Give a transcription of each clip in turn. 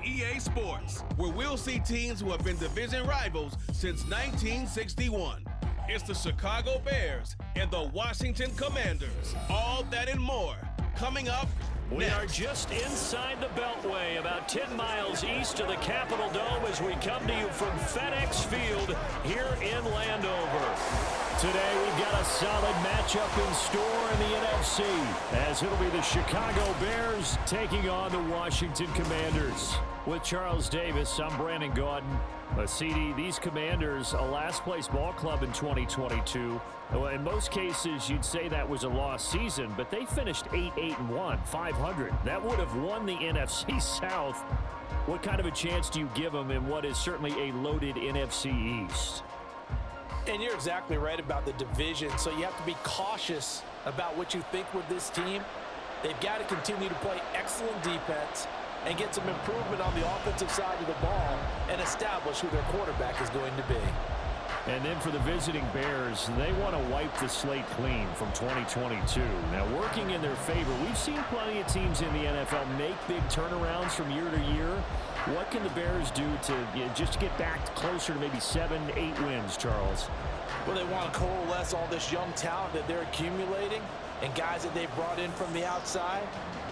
EA Sports, where we'll see teams who have been division rivals since 1961. It's the Chicago Bears and the Washington Commanders. All that and more coming up We next. are just inside the Beltway, about 10 miles east of the Capitol Dome as we come to you from FedEx Field here in Landover. Today we've got a solid matchup in store in the NFC as it'll be the Chicago Bears taking on the Washington Commanders. With Charles Davis, I'm Brandon Gaudin. CD, these Commanders, a last-place ball club in 2022. Well, in most cases, you'd say that was a lost season, but they finished 8-1, 500. That would have won the NFC South. What kind of a chance do you give them in what is certainly a loaded NFC East? And you're exactly right about the division, so you have to be cautious about what you think with this team. They've got to continue to play excellent defense and get some improvement on the offensive side of the ball and establish who their quarterback is going to be. And then for the visiting Bears, they want to wipe the slate clean from 2022. Now, working in their favor, we've seen plenty of teams in the NFL make big turnarounds from year to year. What can the Bears do to just get back closer to maybe 7, 8 wins, Charles? Well, they want to coalesce all this young talent that they're accumulating and guys that they've brought in from the outside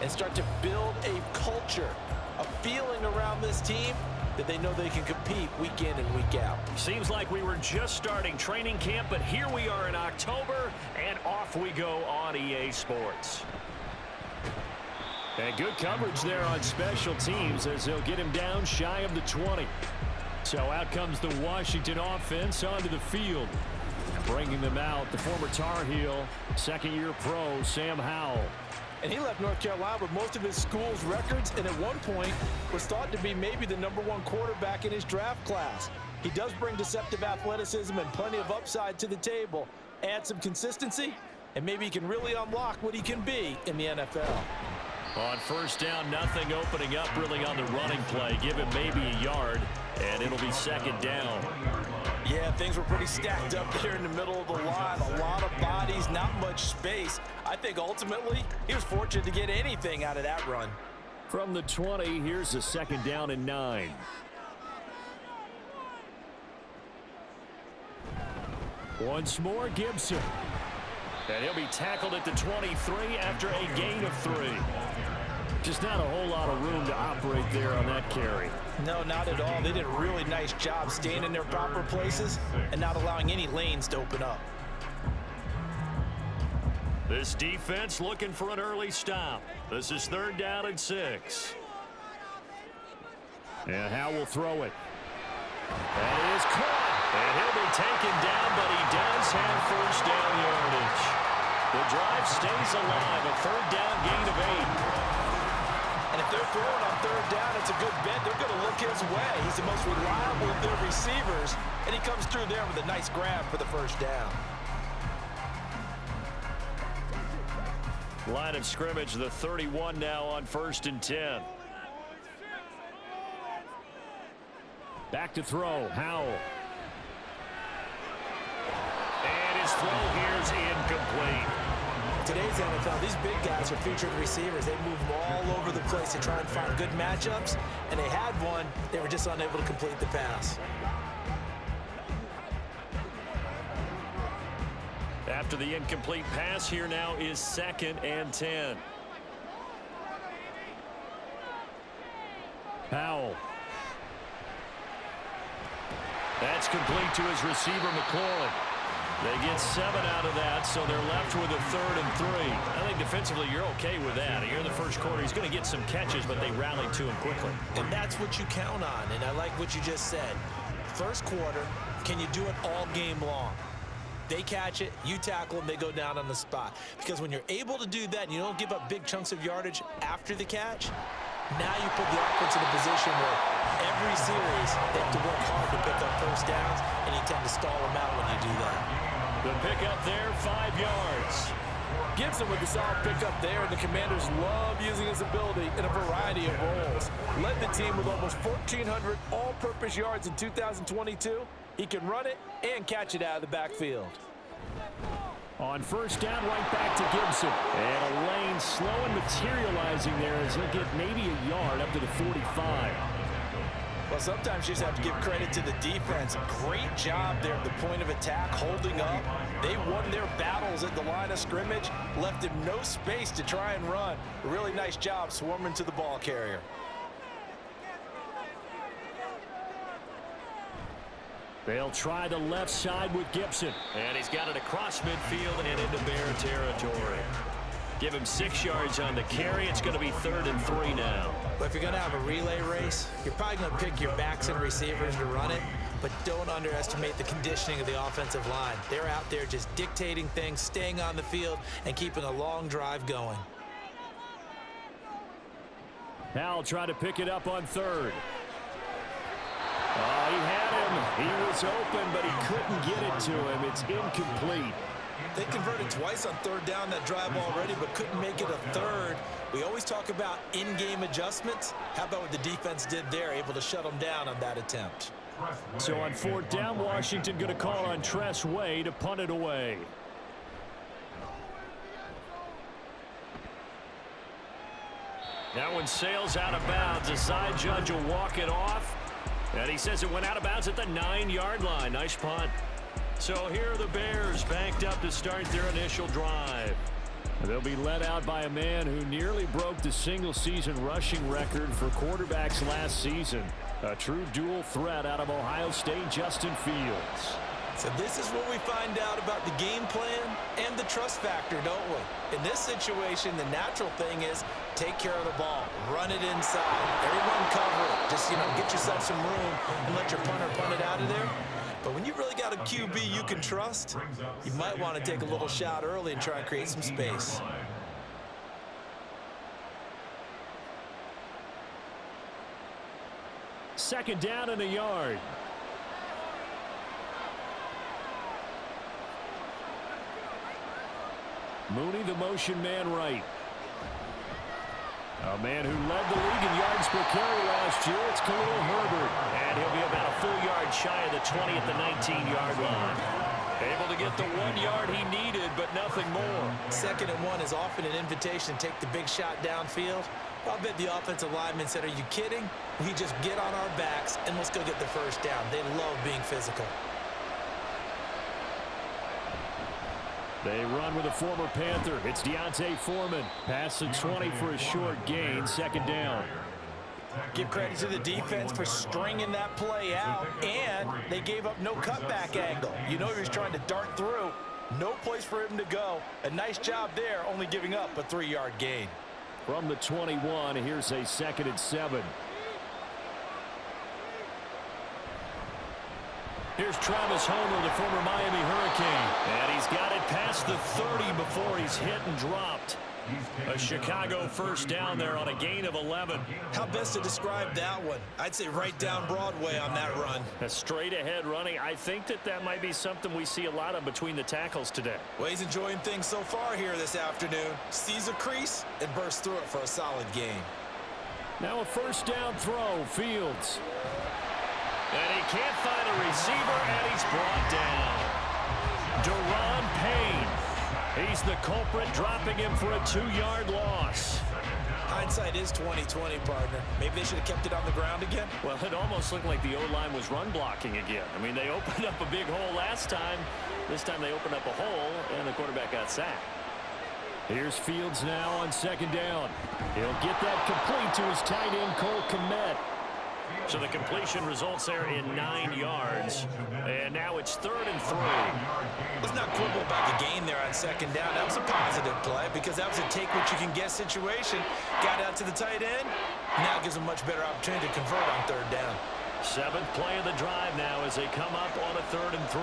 and start to build a culture, a feeling around this team that they know they can compete week in and week out. Seems like we were just starting training camp, but here we are in October, and off we go on EA Sports. And good coverage there on special teams as they'll get him down shy of the 20. So out comes the Washington offense onto the field. And bringing them out, the former Tar Heel, second-year pro, Sam Howell. And he left North Carolina with most of his school's records, and at one point was thought to be maybe the #1 quarterback in his draft class. He does bring deceptive athleticism and plenty of upside to the table. Add some consistency, and maybe he can really unlock what he can be in the NFL. On first down, nothing opening up really on the running play. Give him maybe a yard, and it'll be second down. Yeah, things were pretty stacked up there in the middle of the line. A lot of bodies, not much space. I think ultimately he was fortunate to get anything out of that run. From the 20, here's a second down and 9. Once more, Gibson. And he'll be tackled at the 23 after a gain of 3. Just not a whole lot of room to operate there on that carry. No, not at all. They did a really nice job staying in their proper places and not allowing any lanes to open up. This defense looking for an early stop. This is third down and 6. And Howe will throw it. That is caught. And he'll be taken down, but he does have first down yardage. The drive stays alive. A third down gain of 8. And if they're throwing on third down, it's a good bet. They're going to look his way. He's the most reliable of their receivers, and he comes through there with a nice grab for the first down. Line of scrimmage, the 31 now on first and 10. Back to throw, Howell. And his throw here is incomplete. Today's NFL, these big guys are featured receivers. They move all over the place to try and find good matchups, and they had one. They were just unable to complete the pass. After the incomplete pass, here now is second and 10. Howell. That's complete to his receiver, McLaurin. They get 7 out of that, so they're left with a third and 3. I think defensively you're okay with that. Here in the first quarter, he's going to get some catches, but they rallied to him quickly. And that's what you count on, and I like what you just said. First quarter, can you do it all game long? They catch it, you tackle them, they go down on the spot. Because when you're able to do that and you don't give up big chunks of yardage after the catch, now you put the offense in a position where every series they have to work hard to pick up first downs, and you tend to stall them out when you do that. The pickup there, 5 yards. Gibson with the solid pickup there, and the Commanders love using his ability in a variety of roles. Led the team with almost 1,400 all-purpose yards in 2022. He can run it and catch it out of the backfield. On first down, right back to Gibson. And a lane slow and materializing there as he'll get maybe a yard up to the 45. Well, sometimes you just have to give credit to the defense. Great job there at the point of attack, holding up. They won their battles at the line of scrimmage, left him no space to try and run. A really nice job swarming to the ball carrier. They'll try the left side with Gibson. And he's got it across midfield and into Bear territory. Give him 6 yards on the carry. It's going to be 3rd and 3 now. But if you're going to have a relay race, you're probably going to pick your backs and receivers to run it, but don't underestimate the conditioning of the offensive line. They're out there just dictating things, staying on the field, and keeping a long drive going. Now try to pick it up on 3rd. Oh, he had him. He was open, but he couldn't get it to him. It's incomplete. They converted twice on 3rd down that drive already, but couldn't make it a 3rd. We always talk about in-game adjustments. How about what the defense did there, able to shut them down on that attempt? So on 4th down, Washington going to call on Tress Way to punt it away. That one sails out of bounds. The side judge will walk it off. And he says it went out of bounds at the 9-yard line. Nice punt. So here are the Bears banked up to start their initial drive. They'll be led out by a man who nearly broke the single-season rushing record for quarterbacks last season. A true dual threat out of Ohio State, Justin Fields. So this is what we find out about the game plan and the trust factor, don't we? In this situation, the natural thing is take care of the ball, run it inside, everyone cover it. Just, get yourself some room and let your punter punt it out of there. But when you really got a QB you can trust, you might want to take a little shot early and try and create some space. Second down and a yard. Mooney, the motion man right. A man who led the league in yards per carry last year, it's Khalil Herbert. And he'll be about a full yard shy of the 20 at the 19-yard line. Able to get the 1 yard he needed, but nothing more. 2nd and 1 is often an invitation to take the big shot downfield. I'll bet the offensive lineman said, are you kidding? We just get on our backs and let's go get the first down. They love being physical. They run with a former Panther. It's Deontay Foreman. Pass the 20 for a short gain. 2nd down. Give credit to the defense for stringing that play out, and they gave up no cutback angle. He was trying to dart through. No place for him to go. A nice job there, only giving up a 3-yard gain. From the 21, here's a 2nd and 7. Here's Travis Homer, the former Miami Hurricane. And he's got it past the 30 before he's hit and dropped. A Chicago first down there on a gain of 11. How best to describe that one? I'd say right down Broadway on that run. A straight ahead running. I think that might be something we see a lot of between the tackles today. Well, he's enjoying things so far here this afternoon. Sees a crease and bursts through it for a solid gain. Now a first down throw, Fields. And he can't find a receiver, and he's brought down. Deron Payne. He's the culprit, dropping him for a 2-yard loss. Hindsight is 20/20, partner. Maybe they should have kept it on the ground again. Well, it almost looked like the O-line was run blocking again. I mean, they opened up a big hole last time. This time they opened up a hole, and the quarterback got sacked. Here's Fields now on 2nd down. He'll get that complete to his tight end, Cole Kmet. So the completion results there in 9 yards. And now it's 3rd and 3. Let's not quibble about the gain there on 2nd down. That was a positive play because that was a take-what-you-can-get situation. Got out to the tight end. Now gives them much better opportunity to convert on 3rd down. 7th play of the drive now as they come up on a 3rd and 3.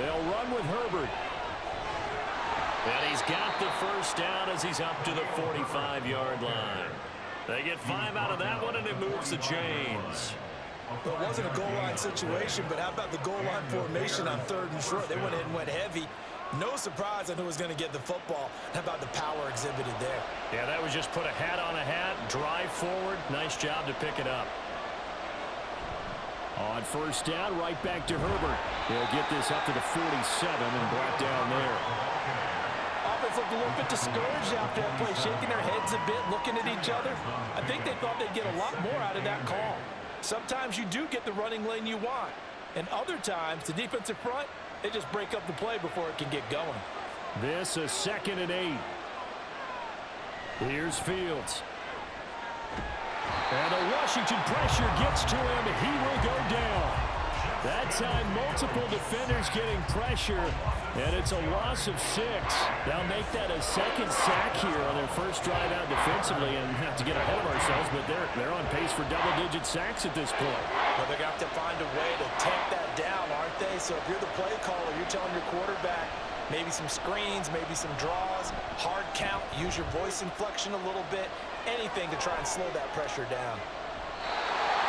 They'll run with Herbert. And he's got the first down as he's up to the 45-yard line. They get 5 out of that one, and it moves the chains. Well, it wasn't a goal line situation, but how about the goal line formation on 3rd and short? They went in and went heavy. No surprise on who was going to get the football. How about the power exhibited there? Yeah, that was just put a hat on a hat, drive forward. Nice job to pick it up. On first down, right back to Herbert. He'll get this up to the 47 and brought down there. Offensive looked a little bit discouraged after that play, shaking their heads a bit, looking at each other. I think they thought they'd get a lot more out of that call. Sometimes you do get the running lane you want, and other times, the defensive front, they just break up the play before it can get going. This is 2nd and 8. Here's Fields. And the Washington pressure gets to him. He will go down. That time, multiple defenders getting pressure, and it's a loss of 6. They'll make that a 2nd sack here on their first drive out defensively, and have to get ahead of ourselves, but they're on pace for double-digit sacks at this point. Well, they're going to have to find a way to tamp that down, aren't they? So if you're the play caller, you're telling your quarterback maybe some screens, maybe some draws, hard count, use your voice inflection a little bit, anything to try and slow that pressure down.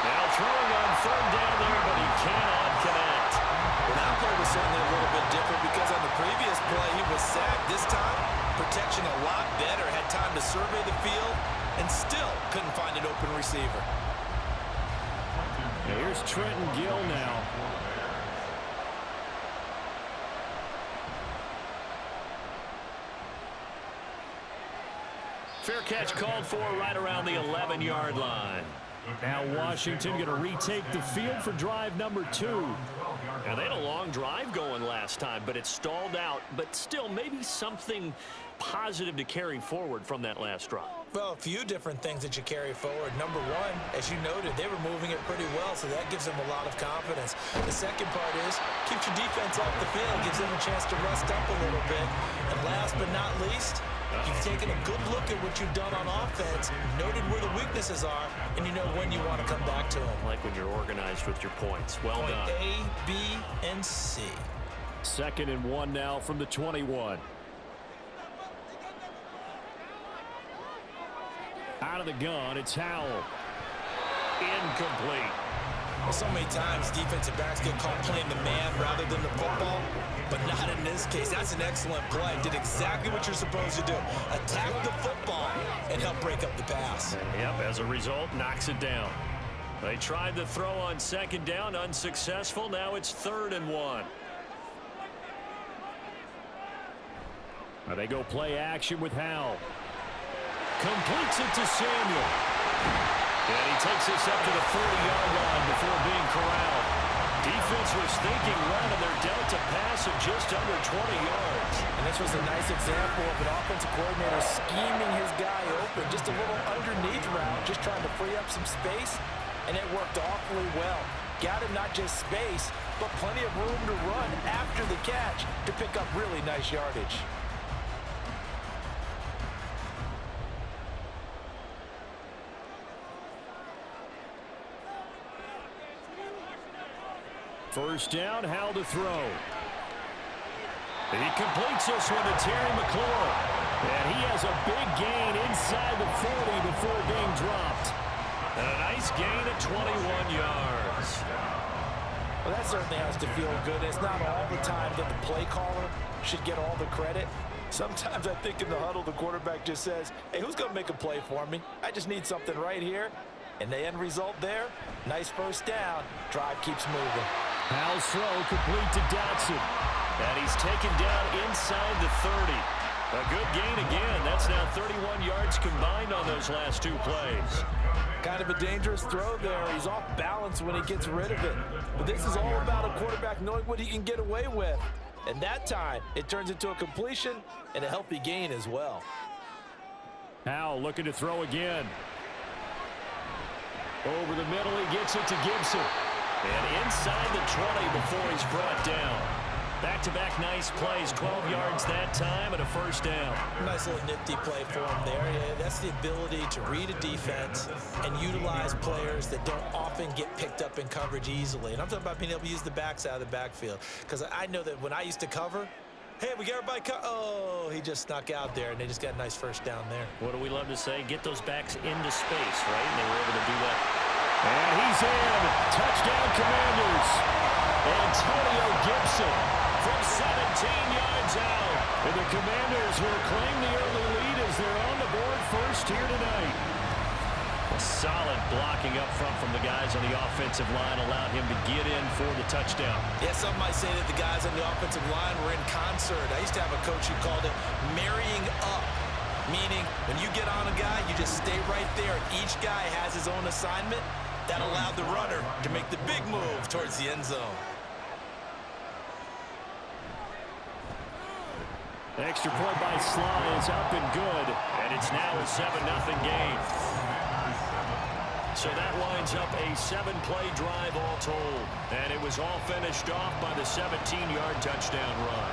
Now throwing on 3rd down there, but he cannot connect. Well, that play was certainly a little bit different because on the previous play, he was sacked. This time, protection a lot better, had time to survey the field, and still couldn't find an open receiver. Now here's Trenton Gill now. Fair catch called for right around the 11-yard line. Now Washington going to retake the field for drive number 2. Now they had a long drive going last time, but it stalled out. But still, maybe something positive to carry forward from that last drive. Well, a few different things that you carry forward. Number one, as you noted, they were moving it pretty well, so that gives them a lot of confidence. The second part is, keeps your defense off the field, gives them a chance to rest up a little bit. And last but not least, you've taken a good look at what you've done on offense, noted where the weaknesses are, and you know when you want to come back to them. Like when you're organized with your points. Well done. Point A, B, and C. 2nd and 1 now from the 21. Out of the gun, it's Howell. Incomplete. Well, so many times defensive backs get caught playing the man rather than the football, but not in this case. That's an excellent play. Did exactly what you're supposed to do. Attack the football and help break up the pass. Yep, as a result, knocks it down. They tried the throw on 2nd down, unsuccessful. Now it's 3rd and 1. Now they go play action with Howell. Completes it to Samuel. And he takes this up to the 40-yard line before being corralled. Defense was thinking run, and they're dealt a pass of just under 20 yards. And this was a nice example of an offensive coordinator scheming his guy open. Just a little underneath route, just trying to free up some space, and it worked awfully well. Got him not just space, but plenty of room to run after the catch to pick up really nice yardage. First down, Howell to throw. He completes this one to Terry McLaurin. And he has a big gain inside the 40 before being dropped. And a nice gain at 21 yards. Well, that certainly has to feel good. It's not all the time that the play caller should get all the credit. Sometimes I think in the huddle, the quarterback just says, hey, who's going to make a play for me? I just need something right here. And the end result there, nice first down. Drive keeps moving. Howell's throw complete to Dotson. And he's taken down inside the 30. A good gain again. That's now 31 yards combined on those last 2 plays. Kind of a dangerous throw there. He's off balance when he gets rid of it. But this is all about a quarterback knowing what he can get away with. And that time, it turns into a completion and a healthy gain as well. Howell looking to throw again. Over the middle, he gets it to Gibson. And inside the 20 before he's brought down. Back-to-back nice plays, 12 yards that time and a first down. Nice little nifty play for him there. Yeah, that's the ability to read a defense and utilize players that don't often get picked up in coverage easily. And I'm talking about being able to use the backs out of the backfield. Because I know that when I used to cover, hey, we got everybody oh, he just snuck out there, and they just got a nice first down there. What do we love to say? Get those backs into space, right? And they were able to do that. And he's in. Touchdown, Commanders. Antonio Gibson from 17 yards out. And the Commanders will claim the early lead as they're on the board first here tonight. Solid blocking up front from the guys on the offensive line allowed him to get in for the touchdown. Yeah, some might say that the guys on the offensive line were in concert. I used to have a coach who called it marrying up, meaning when you get on a guy, you just stay right there. Each guy has his own assignment. That allowed the runner to make the big move towards the end zone. Extra point by Sly is up and good, and it's now a 7-0 game. So that lines up a 7-play drive all told, and it was all finished off by the 17-yard touchdown run.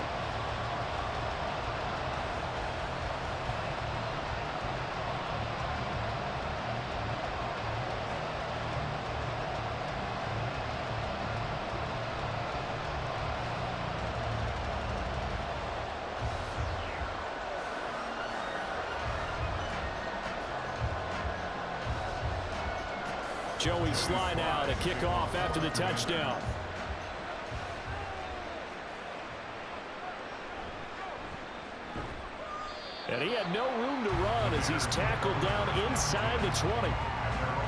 Joey Sly now to kick off after the touchdown. And he had no room to run as he's tackled down inside the 20.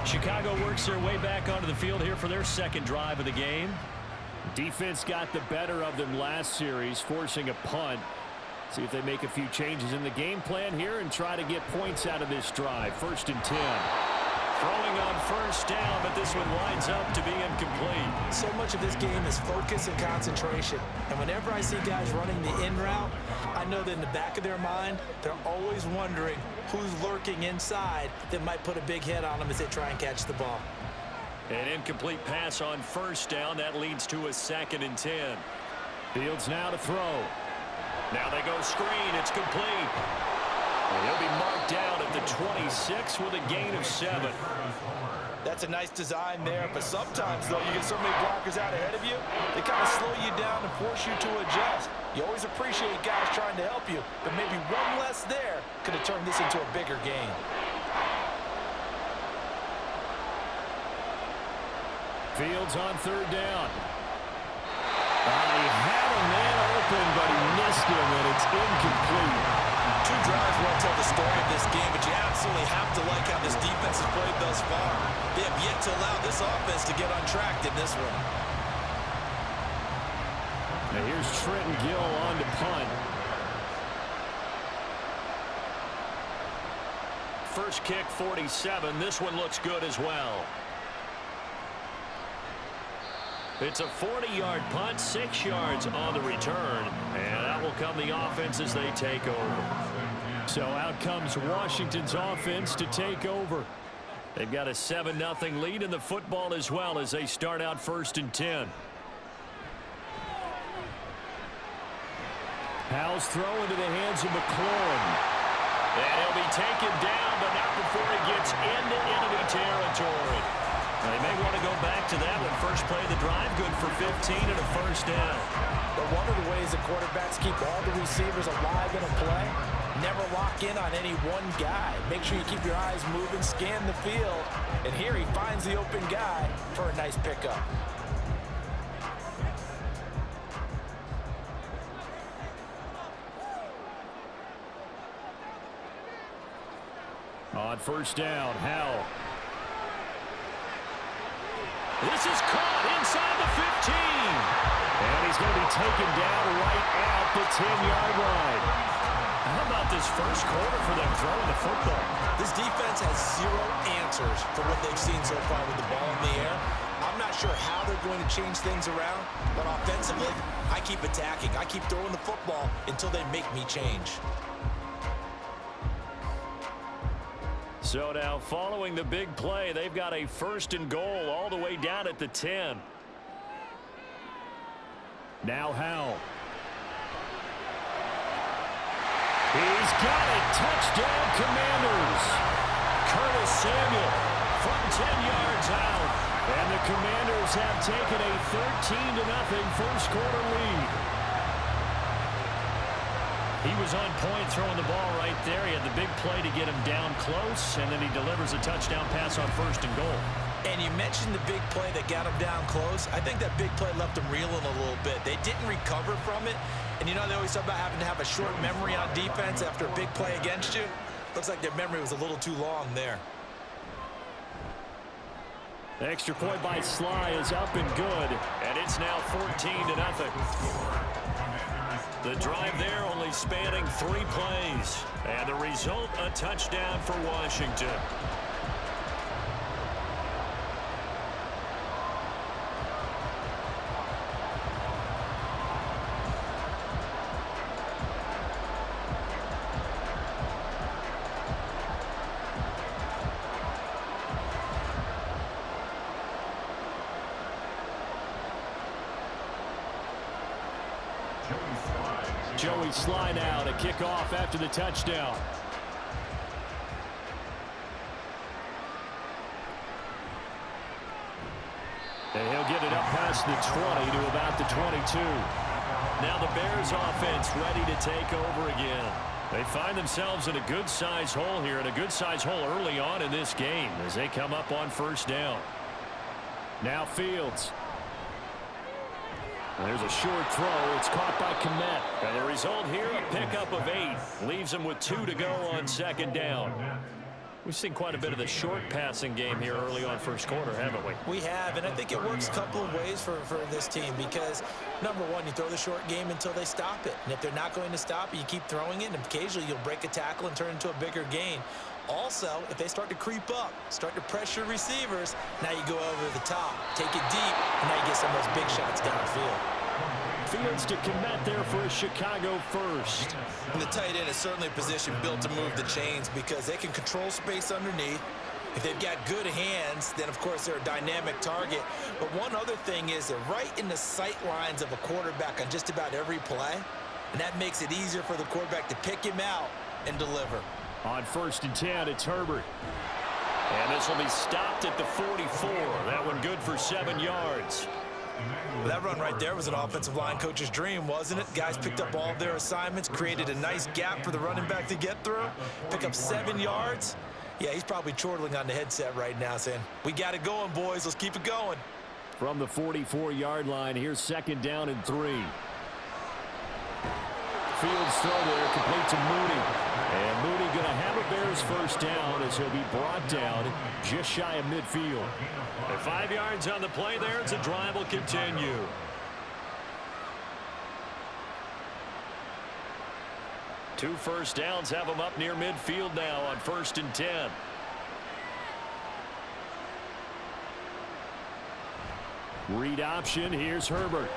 Chicago works their way back onto the field here for their second drive of the game. Defense got the better of them last series, forcing a punt. See if they make a few changes in the game plan here and try to get points out of this drive. 1st and 10. Throwing on first down, but this one winds up to be incomplete. So much of this game is focus and concentration. And whenever I see guys running the in route, I know that in the back of their mind, they're always wondering who's lurking inside that might put a big hit on them as they try and catch the ball. An incomplete pass on first down. That leads to a 2nd and 10. Fields now to throw. Now they go screen. It's complete. And he'll be marked down at the 26 with a gain of 7. That's a nice design there, but sometimes, though, you get so many blockers out ahead of you, they kind of slow you down and force you to adjust. You always appreciate guys trying to help you, but maybe one less there could have turned this into a bigger game. Fields on 3rd down. He had a man open, but he missed him, and it's incomplete. 2 drives won't tell the story of this game, but you absolutely have to like how this defense has played thus far. They have yet to allow this offense to get on track in this one. Now here's Trenton Gill on to punt. First kick, 47. This one looks good as well. It's a 40-yard punt, 6 yards on the return, and that will come the offense as they take over. So out comes Washington's offense to take over. They've got a 7-0 lead in the football as well as they start out 1st and 10. Howell's throw into the hands of McLaurin. And he'll be taken down, but not before he gets into enemy territory. Now, they may want to go back to that one. First play of the drive, good for 15 and a 1st down. But one of the ways the quarterbacks keep all the receivers alive in a play, never lock in on any one guy. Make sure you keep your eyes moving, scan the field. And here he finds the open guy for a nice pickup. On 1st down, Howell. This is caught inside the 15. And he's going to be taken down right at the 10-yard line. How about this first quarter for them throwing the football? This defense has 0 answers for what they've seen so far with the ball in the air. I'm not sure how they're going to change things around, but offensively, I keep attacking. I keep throwing the football until they make me change. So now following the big play, they've got a 1st and goal all the way down at the 10. Now Howell. He's got it. Touchdown, Commanders. Curtis Samuel from 10 yards out. And the Commanders have taken a 13-0 first quarter lead. He was on point throwing the ball right there. He had the big play to get him down close, and then he delivers a touchdown pass on 1st and goal. And you mentioned the big play that got him down close. I think that big play left him reeling a little bit. They didn't recover from it. And you know they always talk about having to have a short memory on defense after a big play against you. Looks like their memory was a little too long there. The extra point by Sly is up and good, and it's now 14-0. The drive there only spanning 3 plays, and the result, a touchdown for Washington. Joey Sly now to kick off after the touchdown. And he'll get it up past the 20 to about the 22. Now the Bears offense ready to take over again. They find themselves in a good-sized hole here, and a good-sized hole early on in this game as they come up on first down. Now Fields. There's a short throw. It's caught by Kmet. And the result here, a pickup of 8. Leaves him with 2 to go on second down. We've seen quite a bit of the short passing game here early on first quarter, haven't we? We have, and I think it works a couple of ways for this team because, number one, you throw the short game until they stop it. And if they're not going to stop it, you keep throwing it, and occasionally you'll break a tackle and turn it into a bigger gain. Also, if they start to creep up, start to pressure receivers, now you go over the top, take it deep, and now you get some of those big shots downfield. Fields to Kmet there for a Chicago first. And the tight end is certainly a position built to move the chains because they can control space underneath. If they've got good hands, then, of course, they're a dynamic target. But one other thing is they're right in the sight lines of a quarterback on just about every play, and that makes it easier for the quarterback to pick him out and deliver. On 1st and 10, it's Herbert. And this will be stopped at the 44. That one good for 7 yards. Well, that run right there was an offensive line coach's dream, wasn't it? Guys picked up all of their assignments, created a nice gap for the running back to get through, pick up 7 yards. Yeah, he's probably chortling on the headset right now saying, we got it going, boys. Let's keep it going. From the 44-yard line, here's 2nd down and 3. Fields throw there, complete to Mooney. And Mooney going to have a Bears first down as he'll be brought down just shy of midfield. And 5 yards on the play there as the drive will continue. Two first downs have them up near midfield now on 1st and 10. Read option, here's Herbert.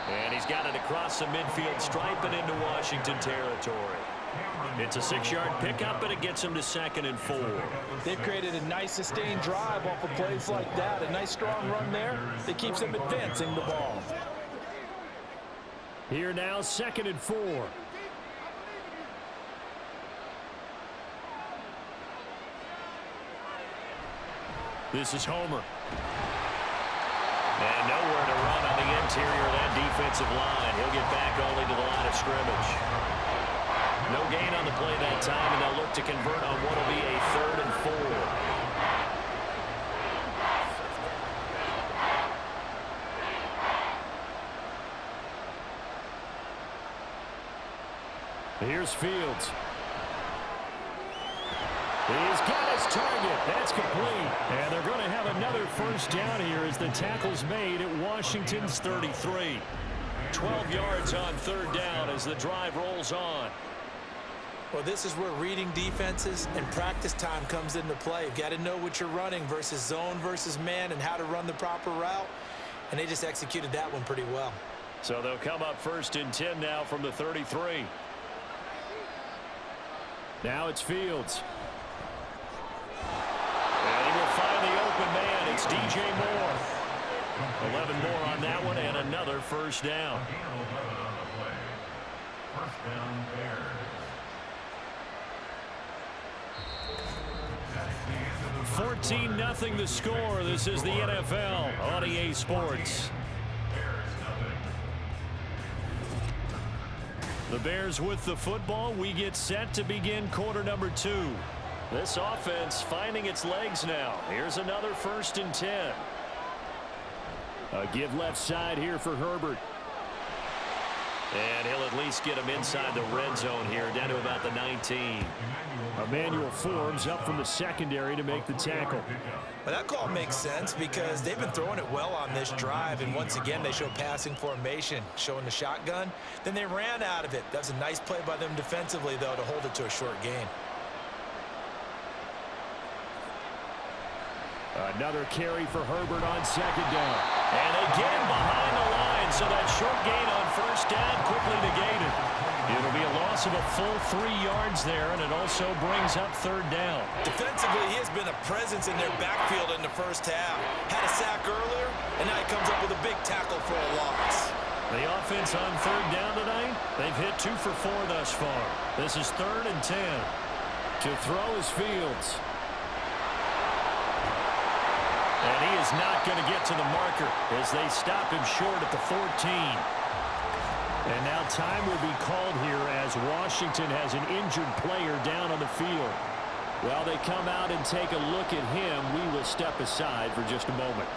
And he's got it across the midfield stripe and into Washington territory. It's a 6-yard pickup, and it gets him to 2nd and 4. They've created a nice sustained drive off of plays like that. A nice strong run there that keeps them advancing the ball. Here now, 2nd and 4. This is Homer. And nowhere to run on the interior of that defensive line. He'll get back only to the line of scrimmage. No gain on the play that time, and they'll look to convert on what will be a 3rd and 4. Here's Fields. He's got his target. That's complete. And they're going to have another first down here as the tackle's made at Washington's 33. 12 yards on 3rd down as the drive rolls on. Well, this is where reading defenses and practice time comes into play. You've got to know what you're running versus zone versus man and how to run the proper route. And they just executed that one pretty well. So they'll come up 1st and 10 now from the 33. Now it's Fields. And he will find the open man. It's DJ Moore. 11 more on that one and another first down. 14-0 the score. This is the NFL on EA Sports. The Bears with the football. We get set to begin quarter number 2. This offense finding its legs now. Here's another 1st and 10. A give left side here for Herbert. And he'll at least get him inside the red zone here, down to about the 19. Emmanuel Forbes up from the secondary to make the tackle. Well, that call makes sense because they've been throwing it well on this drive, and once again they show passing formation, showing the shotgun. Then they ran out of it. That was a nice play by them defensively, though, to hold it to a short gain. Another carry for Herbert on second down. And they get him behind the line, so that short gain on first down quickly negated. It'll be a loss of a full 3 yards there, and it also brings up third down. Defensively, he has been a presence in their backfield in the first half. Had a sack earlier, and now he comes up with a big tackle for a loss. The offense on third down tonight, they've hit 2 for 4 thus far. This is 3rd and 10. To throw is Fields. And he is not going to get to the marker as they stop him short at the 14. And now time will be called here as Washington has an injured player down on the field. While they come out and take a look at him, we will step aside for just a moment.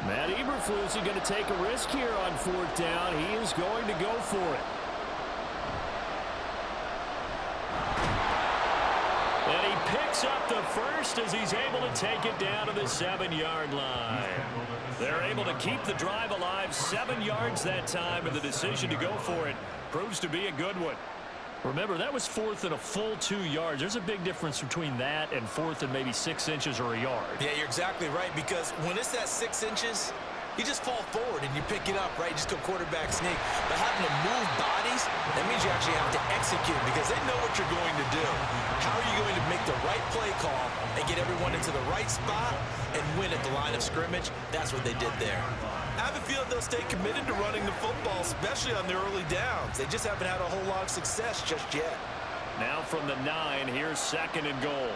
Matt Eberflus is going to take a risk here on 4th down. He is going to go for it. And he picks up the first as he's able to take it down to the 7-yard line. They're able to keep the drive alive 7 yards that time, and the decision to go for it proves to be a good one. Remember, that was 4th and a full 2 yards. There's a big difference between that and 4th and maybe 6 inches or a yard. Yeah, you're exactly right, because when it's that 6 inches, you just fall forward and you pick it up, right? You just go quarterback sneak. But having to move bodies, that means you actually have to execute because they know what you're going to do. How are you going to make the right play call and get everyone into the right spot and win at the line of scrimmage? That's what they did there. I have a feeling they'll stay committed to running the football, especially on the early downs. They just haven't had a whole lot of success just yet. Now from the 9, here's 2nd and goal.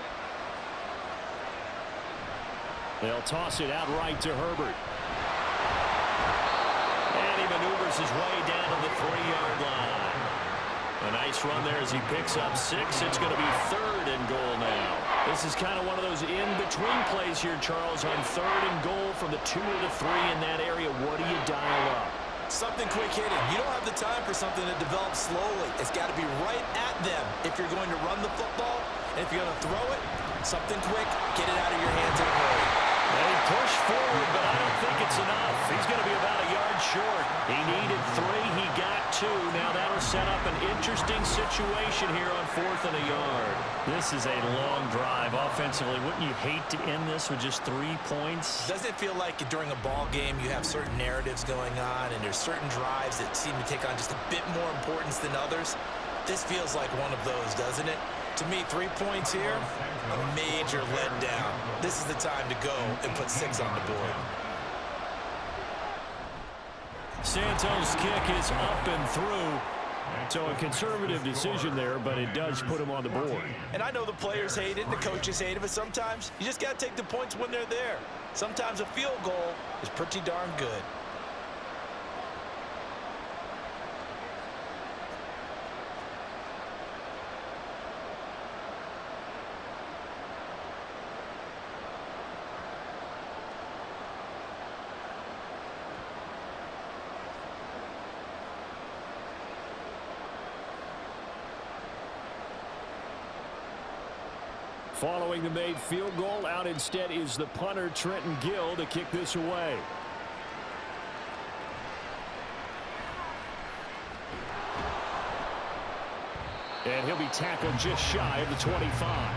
They'll toss it out right to Herbert. And he maneuvers his way down to the 3-yard line. A nice run there as he picks up 6. It's going to be 3rd and goal now. This is kind of one of those in-between plays here, Charles, on 3rd and goal from the 2 or the 3 in that area. What do you dial up? Something quick hitting. You don't have the time for something that develops slowly. It's got to be right at them if you're going to run the football. And if you're going to throw it, something quick, get it out of your hands in a hurry. They push forward, but I don't think it's enough. He's going to be about a yard short. He needed 3. He got 2. Now that'll set up an interesting situation here on 4th and a yard. This is a long drive offensively. Wouldn't you hate to end this with just 3 points? Doesn't it feel like during a ball game you have certain narratives going on and there's certain drives that seem to take on just a bit more importance than others? This feels like one of those, doesn't it? To me, 3 points here, a major letdown. This is the time to go and put 6 on the board. Santos' kick is up and through. So a conservative decision there, but it does put him on the board. And I know the players hate it and the coaches hate it, but sometimes you just got to take the points when they're there. Sometimes a field goal is pretty darn good. Following the made field goal, out instead is the punter, Trenton Gill, to kick this away. And he'll be tackled just shy of the 25.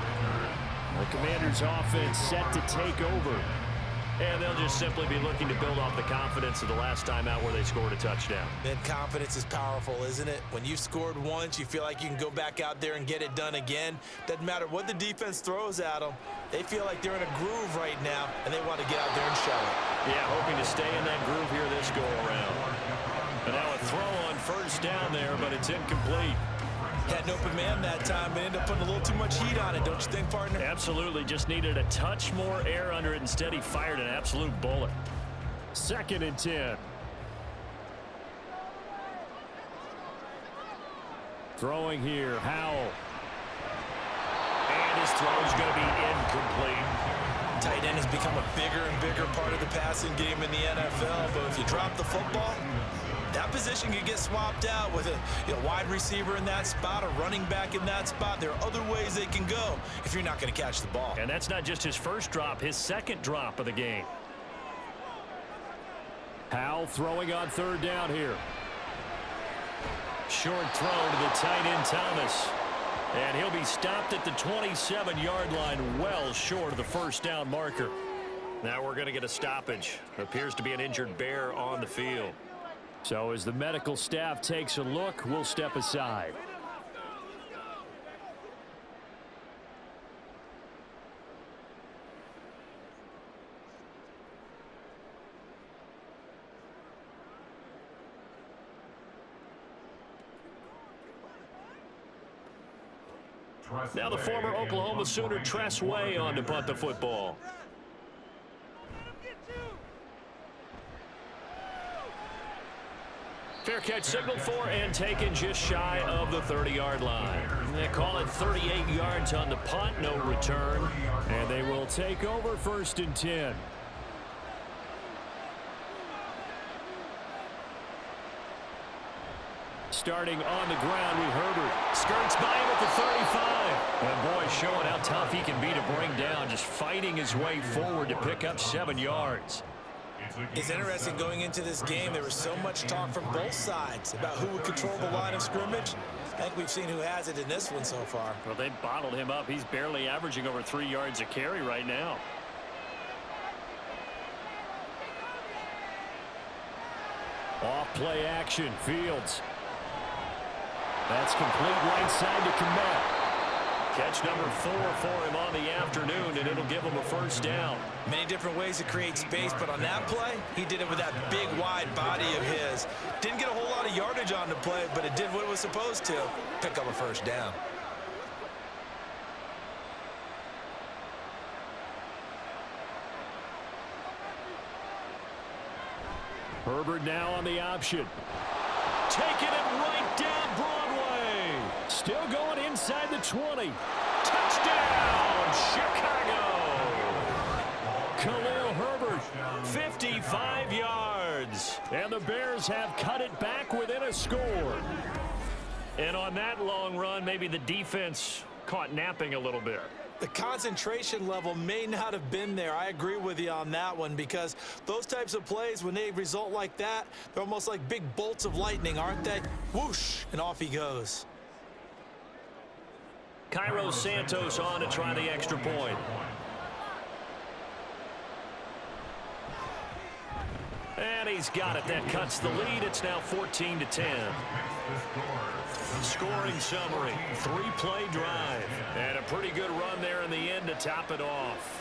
The Commanders' offense set to take over. And they'll just simply be looking to build off the confidence of the last time out where they scored a touchdown. Man, confidence is powerful, isn't it? When you've scored once, you feel like you can go back out there and get it done again. Doesn't matter what the defense throws at them. They feel like they're in a groove right now, and they want to get out there and show it. Yeah, hoping to stay in that groove here this go-around. And now a throw on first down there, but it's incomplete. Had an open man that time, but ended up putting a little too much heat on it, don't you think, partner? Absolutely. Just needed a touch more air under it. Instead, he fired an absolute bullet. 2nd and 10. Throwing here, Howell. And his throw is going to be incomplete. Tight end has become a bigger and bigger part of the passing game in the NFL, but if you drop the football, that position can get swapped out with a wide receiver in that spot, a running back in that spot. There are other ways they can go if you're not going to catch the ball. And that's not just his first drop, his second drop of the game. Howell throwing on third down here. Short throw to the tight end Thomas. And he'll be stopped at the 27-yard line, well short of the first down marker. Now we're going to get a stoppage. Appears to be an injured Bear on the field. So as the medical staff takes a look, we'll step aside. Now the former Oklahoma Sooner Tress Way on to punt the football. Fair catch signaled for and taken just shy of the 30-yard line. They call it 38 yards on the punt, no return. And they will take over 1st and 10. Starting on the ground with Herbert. Skirts by him at the 35. And boy, showing how tough he can be to bring down, just fighting his way forward to pick up 7 yards. It's interesting going into this game. There was so much talk from both sides about who would control the line of scrimmage. I think we've seen who has it in this one so far. Well, they bottled him up. He's barely averaging over 3 yards a carry right now. Off play action, Fields. That's complete right side to Komet. Catch number 4 for him on the afternoon, and it'll give him a first down. Many different ways to create space, but on that play, he did it with that big, wide body of his. Didn't get a whole lot of yardage on the play, but it did what it was supposed to. Pick up a first down. Herbert now on the option. Taking it right down Broadway. Still going inside the 20. Touchdown, Chicago. Khalil Herbert. 55 yards. And the Bears have cut it back within a score. And on that long run, maybe the defense caught napping a little bit. The concentration level may not have been there. I agree with you on that one, because those types of plays, when they result like that, they're almost like big bolts of lightning, aren't they? Whoosh, and off he goes. Cairo Santos on to try the extra point. And he's got it. That cuts the lead. It's now 14-10. Scoring summary, 3-play drive. And a pretty good run there in the end to top it off.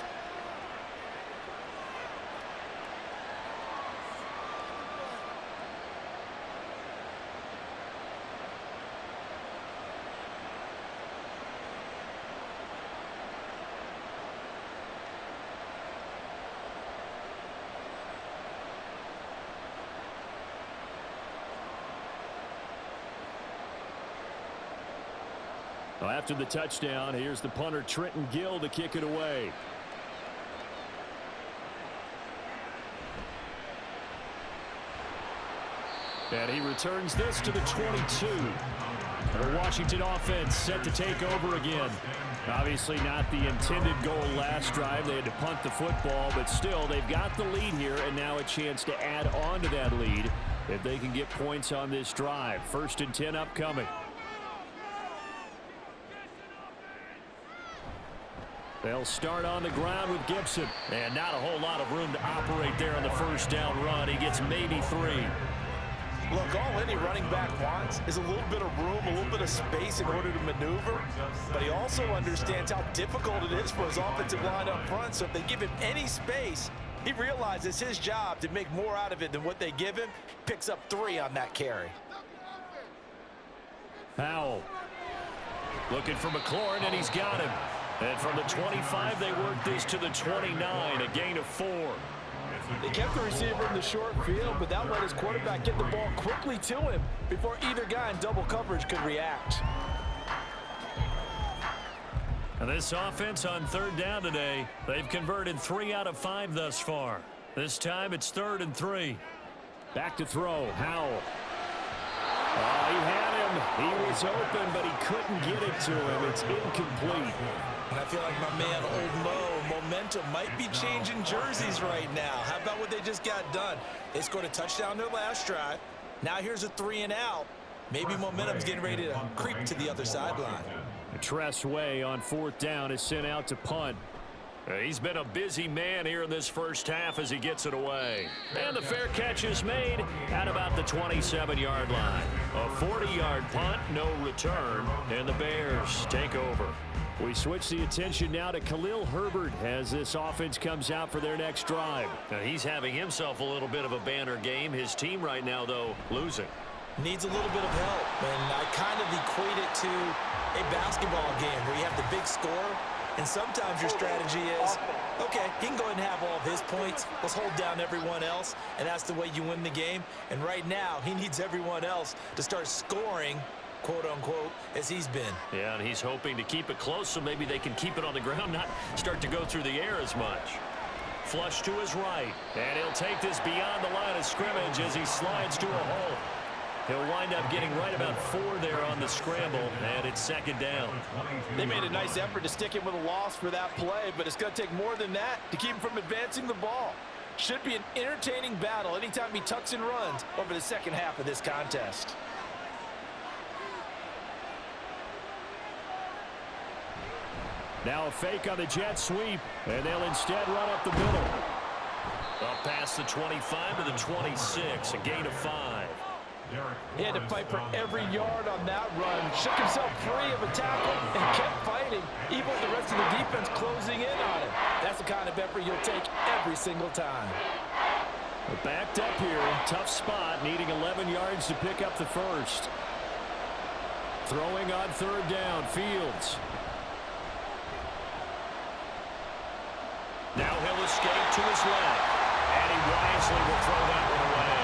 Well, after the touchdown, here's the punter Trenton Gill to kick it away. And he returns this to the 22. The Washington offense set to take over again. Obviously not the intended goal last drive. They had to punt the football, but still they've got the lead here, and now a chance to add on to that lead if they can get points on this drive. 1st and 10 upcoming. They'll start on the ground with Gibson. And not a whole lot of room to operate there on the first down run. He gets maybe 3. Look, all any running back wants is a little bit of room, a little bit of space in order to maneuver. But he also understands how difficult it is for his offensive line up front. So if they give him any space, he realizes his job to make more out of it than what they give him. Picks up 3 on that carry. Howell looking for McLaurin, and he's got him. And from the 25, they work this to the 29, a gain of 4. They kept the receiver in the short field, but that let his quarterback get the ball quickly to him before either guy in double coverage could react. And this offense on third down today, they've converted 3 out of 5 thus far. This time it's 3rd and 3. Back to throw, Howell. Oh, he had him. He was open, but he couldn't get it to him. It's incomplete. And I feel like my man, Old Mo, momentum might be changing jerseys right now. How about what they just got done? They scored a touchdown their last drive. Now here's a 3 and out. Maybe momentum's getting ready to creep to the other sideline. Tress Way on 4th down is sent out to punt. He's been a busy man here in this first half as he gets it away. And the fair catch is made at about the 27-yard line. A 40-yard punt, no return, and the Bears take over. We switch the attention now to Khalil Herbert as this offense comes out for their next drive. Now he's having himself a little bit of a banner game. His team right now, though, losing. Needs a little bit of help, and I kind of equate it to a basketball game where you have the big score, and sometimes your strategy is, okay, he can go ahead and have all of his points. Let's hold down everyone else, and that's the way you win the game. And right now, he needs everyone else to start scoring, quote-unquote, as he's been. Yeah, and he's hoping to keep it close so maybe they can keep it on the ground, not start to go through the air as much. Flush to his right, and he'll take this beyond the line of scrimmage as he slides to a hole. He'll wind up getting right about 4 there on the scramble, and it's 2nd down. They made a nice effort to stick him with a loss for that play, but it's going to take more than that to keep him from advancing the ball. Should be an entertaining battle anytime he tucks and runs over the second half of this contest. Now a fake on the jet sweep, and they'll instead run up the middle. Up past the 25 to the 26, a gain of 5. He had to fight for every yard on that run, shook himself free of a tackle, and kept fighting, even with the rest of the defense closing in on him. That's the kind of effort you'll take every single time. We're backed up here, tough spot, needing 11 yards to pick up the first. Throwing on 3rd down, Fields. Now he'll escape to his left, and he wisely will throw that one away.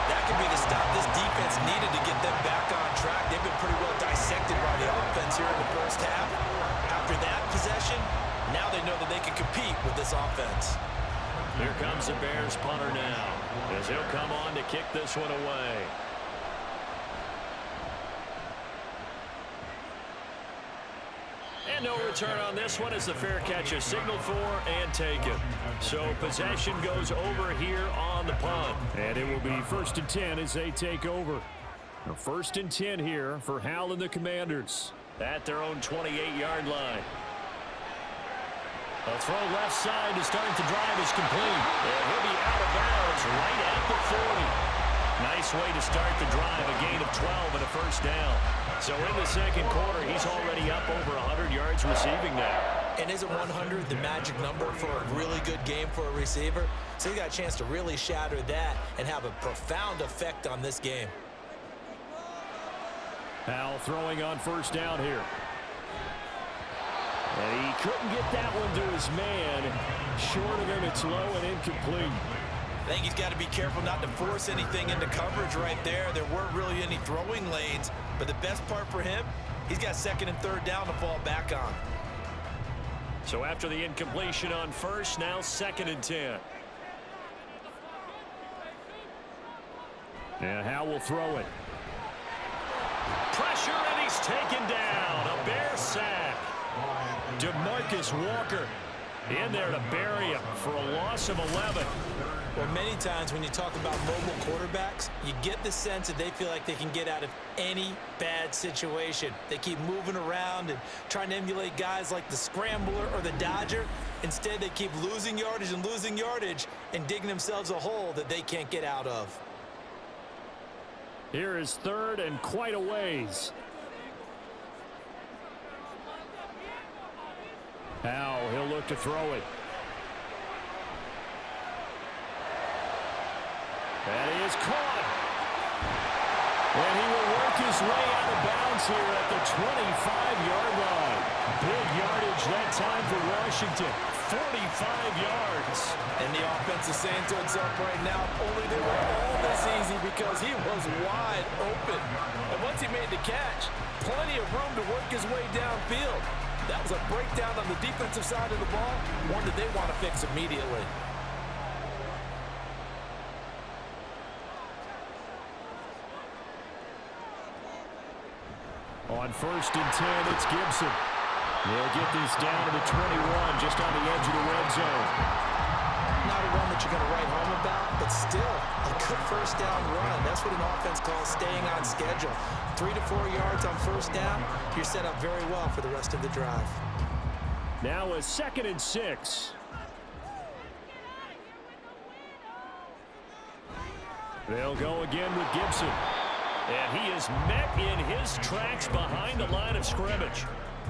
That could be the stop this defense needed to get them back on track. They've been pretty well dissected by the offense here in the first half. After that possession, now they know that they can compete with this offense. Here comes the Bears punter now, as he'll come on to kick this one away. And no return on this one as the fair catch is signaled for and taken. So possession goes over here on the punt. And it will be 1st and 10 as they take over. Now 1st and 10 here for Howell and the Commanders. At their own 28-yard line. A throw left side to start the drive is complete. And he'll be out of bounds right at the 40. Nice way to start the drive, a gain of 12 and a 1st down. So in the 2nd quarter, he's already up over 100 yards receiving now. And isn't 100 the magic number for a really good game for a receiver? So he got a chance to really shatter that and have a profound effect on this game. Howell throwing on 1st down here. And he couldn't get that one to his man. Short of him, it's low and incomplete. I think he's got to be careful not to force anything into coverage right there. There weren't really any throwing lanes, but the best part for him, he's got 2nd and 3rd down to fall back on. So after the incompletion on 1st, now 2nd and 10. And Howell will throw it. Pressure, and he's taken down. A Bear sack. DeMarcus Walker in there to bury him for a loss of 11. Well, many times when you talk about mobile quarterbacks, you get the sense that they feel like they can get out of any bad situation. They keep moving around and trying to emulate guys like the Scrambler or the Dodger. Instead, they keep losing yardage and digging themselves a hole that they can't get out of. Here is 3rd and quite a ways. Now he'll look to throw it. And he is caught. And he will work his way out of bounds here at the 25-yard line. Big yardage that time for Washington. 45 yards. And the offense is saying to itself right now, only they were all this easy because he was wide open. And once he made the catch, plenty of room to work his way downfield. That was a breakdown on the defensive side of the ball, one that they want to fix immediately. On 1st and 10, it's Gibson. They'll get this down to the 21, just on the edge of the red zone. Not a run that you're going to write home about, but still a good first down run. That's what an offense calls staying on schedule. 3 to 4 yards on first down, you're set up very well for the rest of the drive. Now a 2nd and 6. They'll go again with Gibson. And he is met in his tracks behind the line of scrimmage.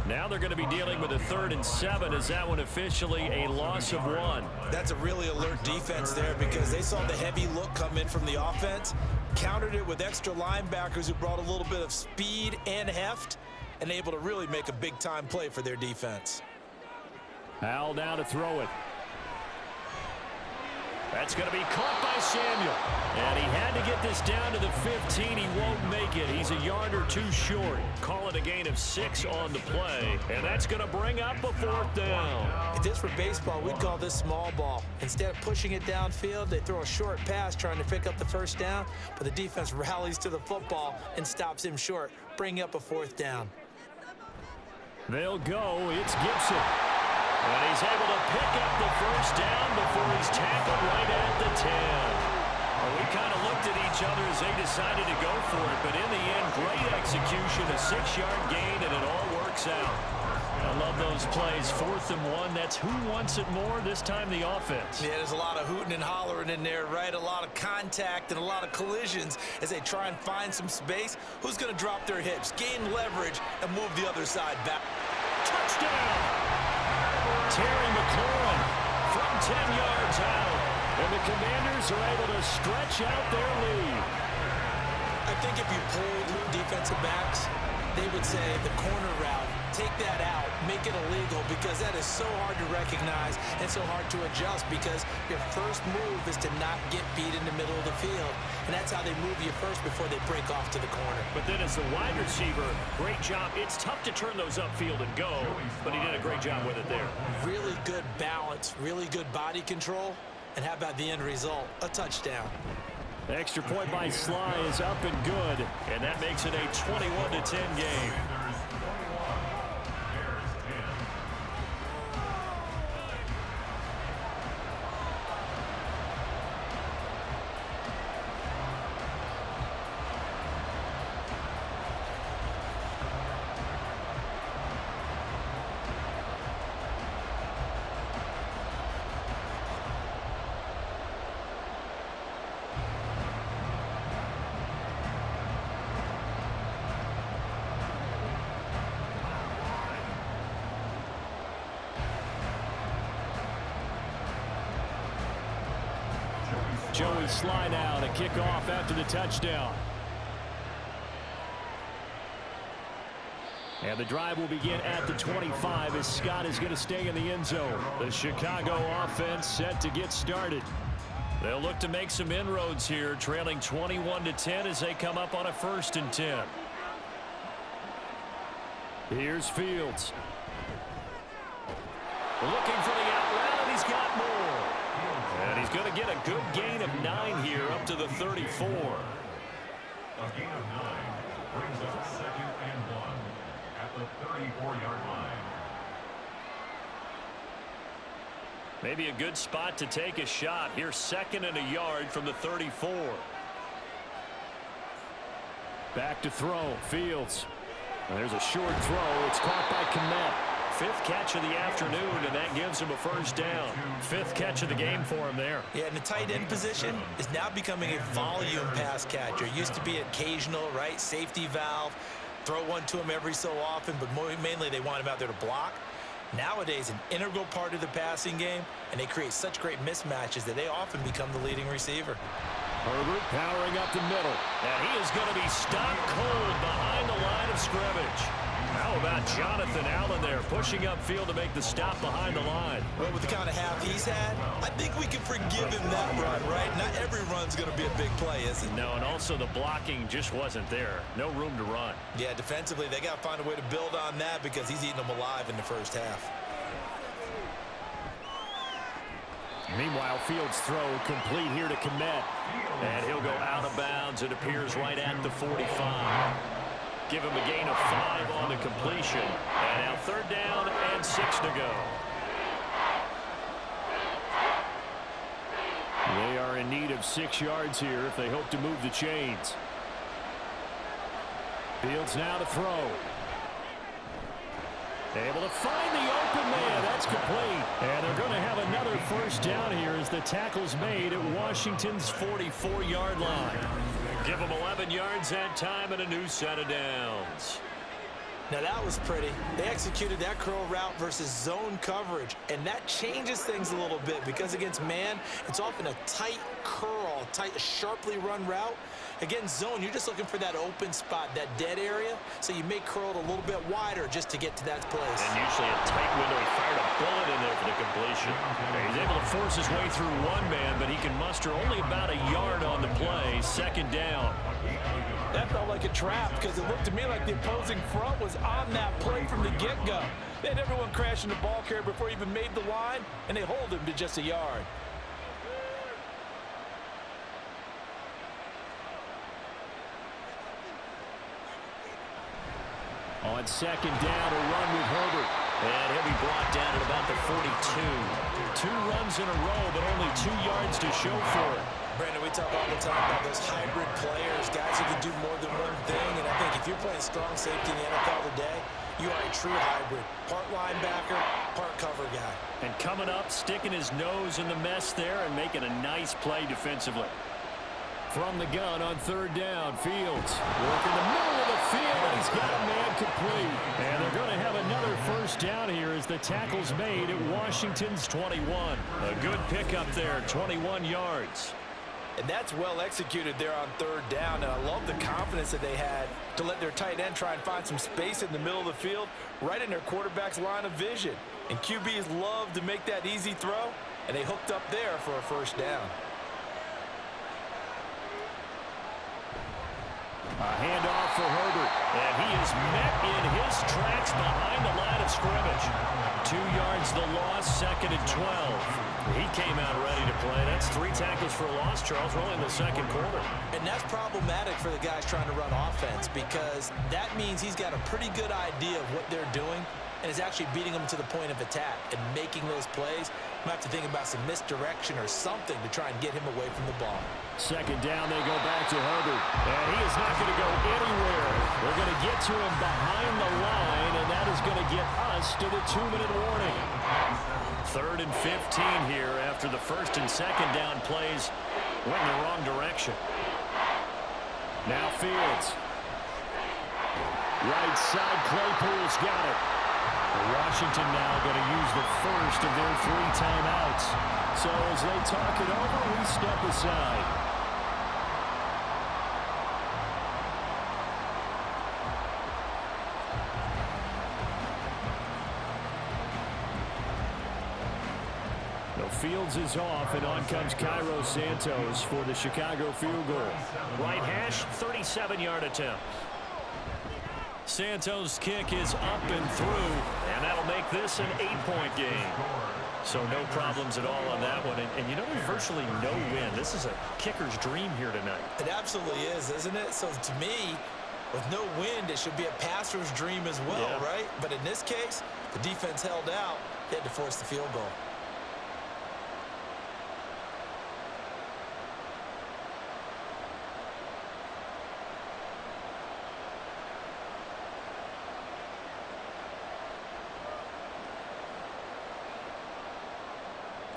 Now they're going to be dealing with a 3rd and 7. Is that one officially a loss of 1? That's a really alert defense there because they saw the heavy look come in from the offense, countered it with extra linebackers who brought a little bit of speed and heft, and able to really make a big-time play for their defense. Howell now to throw it. That's going to be caught by Samuel. And he had to get this down to the 15. He won't make it. He's a yard or 2 short. Call it a gain of 6 on the play. And that's going to bring up a 4th down. If this were baseball, we'd call this small ball. Instead of pushing it downfield, they throw a short pass trying to pick up the first down. But the defense rallies to the football and stops him short, bringing up a 4th down. They'll go. It's Gibson. And he's able to pick up the first down before he's tackled right at the 10. Well, we kind of looked at each other as they decided to go for it, but in the end, great execution, a 6-yard gain, and it all works out. I love those plays. 4th and 1, that's who wants it more, this time the offense. Yeah, there's a lot of hooting and hollering in there, right? A lot of contact and a lot of collisions as they try and find some space. Who's going to drop their hips, gain leverage, and move the other side back? Touchdown! Terry McLaurin from 10 yards out. And the Commanders are able to stretch out their lead. I think if you pulled defensive backs, they would say the corner route, take that out, make it illegal, because that is so hard to recognize and so hard to adjust because your first move is to not get beat in the middle of the field. And that's how they move you first before they break off to the corner. But then as the wide receiver, great job. It's tough to turn those upfield and go, but he did a great job with it there. Really good balance, really good body control. And how about the end result? A touchdown. Extra point by Sly is up and good, and that makes it a 21-10 game. Joey Sly now to kick off after the touchdown. And the drive will begin at the 25 as Scott is going to stay in the end zone. The Chicago offense set to get started. They'll look to make some inroads here, trailing 21-10 as they come up on a 1st and 10. Here's Fields. Looking for the out route, and he's got more. And he's going to get a good gain of 9 here up to the 34. A gain of 9 brings up 2nd and 1 at the 34-yard line. Maybe a good spot to take a shot. Here's 2nd and a yard from the 34. Back to throw. Fields. And there's a short throw. It's caught by Kmet. 5th catch of the afternoon, and that gives him a 1st down. 5th catch of the game for him there. Yeah, and the tight end position is now becoming a volume pass catcher. Used to be occasional, right? Safety valve. Throw one to him every so often, but mainly they want him out there to block. Nowadays, an integral part of the passing game, and they create such great mismatches that they often become the leading receiver. Herbert powering up the middle, and he is going to be stopped cold behind the line of scrimmage. How about Jonathan Allen there pushing upfield to make the stop behind the line? Well, with the kind of half he's had, I think we can forgive him that run, right? Not every run's going to be a big play, is it? No, and also the blocking just wasn't there. No room to run. Yeah, defensively, they got to find a way to build on that because he's eating them alive in the first half. Meanwhile, Fields' throw complete here to Komet. And he'll go out of bounds. It appears right at the 45. Give him a gain of 5 on the completion. And now 3rd down and 6 to go. They are in need of 6 yards here if they hope to move the chains. Fields now to throw. Able to find the open man. That's complete. And they're going to have another 1st down here as the tackle's made at Washington's 44-yard line. Give them 11 yards that time and a new set of downs. Now that was pretty. They executed that curl route versus zone coverage, and that changes things a little bit because against man, it's often a tight curl, tight, sharply run route. Against zone, you're just looking for that open spot, that dead area, so you may curl it a little bit wider just to get to that place. And usually a tight window. He fired a bullet in there for the completion. He's able to force his way through one man, but he can muster only about a yard on the play. 2nd down. That felt like a trap because it looked to me like the opposing front was on that play from the get-go. They had everyone crashing the ball carrier before he even made the line, and they hold him to just a yard. On 2nd down, a run with Herbert. And he'll be brought down at about the 42. 2 runs in a row, but only 2 yards to show for it. Brandon, we talk all the time about those hybrid players, guys who can do more than one thing, and I think if you're playing strong safety in the NFL today, you are a true hybrid. Part linebacker, part cover guy. And coming up, sticking his nose in the mess there and making a nice play defensively. From the gun on 3rd down, Fields working the middle of the field, and he's got a man complete. And they're going to have another 1st down here as the tackle's made at Washington's 21. A good pickup there, 21 yards. And that's well executed there on 3rd down, and I love the confidence that they had to let their tight end try and find some space in the middle of the field, right in their quarterback's line of vision. And QBs love to make that easy throw, and they hooked up there for a 1st down. A handoff for Herbert, and he is met in his tracks behind the line of scrimmage. 2 yards the loss, 2nd and 12. He came out ready to play. That's 3 tackles for a loss, Charles, rolling in the 2nd quarter. And that's problematic for the guys trying to run offense because that means he's got a pretty good idea of what they're doing and is actually beating them to the point of attack and making those plays. Might have to think about some misdirection or something to try and get him away from the ball. 2nd down, they go back to Herbert. And he is not going to go anywhere. They're going to get to him behind the line, and that is going to get us to the 2-minute warning. 3rd and 15 here after the 1st and 2nd down plays went in the wrong direction. Now Fields. Right side, Claypool's got it. Washington now going to use the 1st of their 3 timeouts. So as they talk it over, we step aside. No, Fields is off, and on comes Cairo Santos for the Chicago field goal. Right hash, 37-yard attempt. Santos' kick is up and through, and that'll make this an 8-point game. So no problems at all on that one. And you know, there's virtually no win. This is a kicker's dream here tonight. It absolutely is, isn't it? So to me, with no wind, it should be a passer's dream as well, right? But in this case, the defense held out. They had to force the field goal.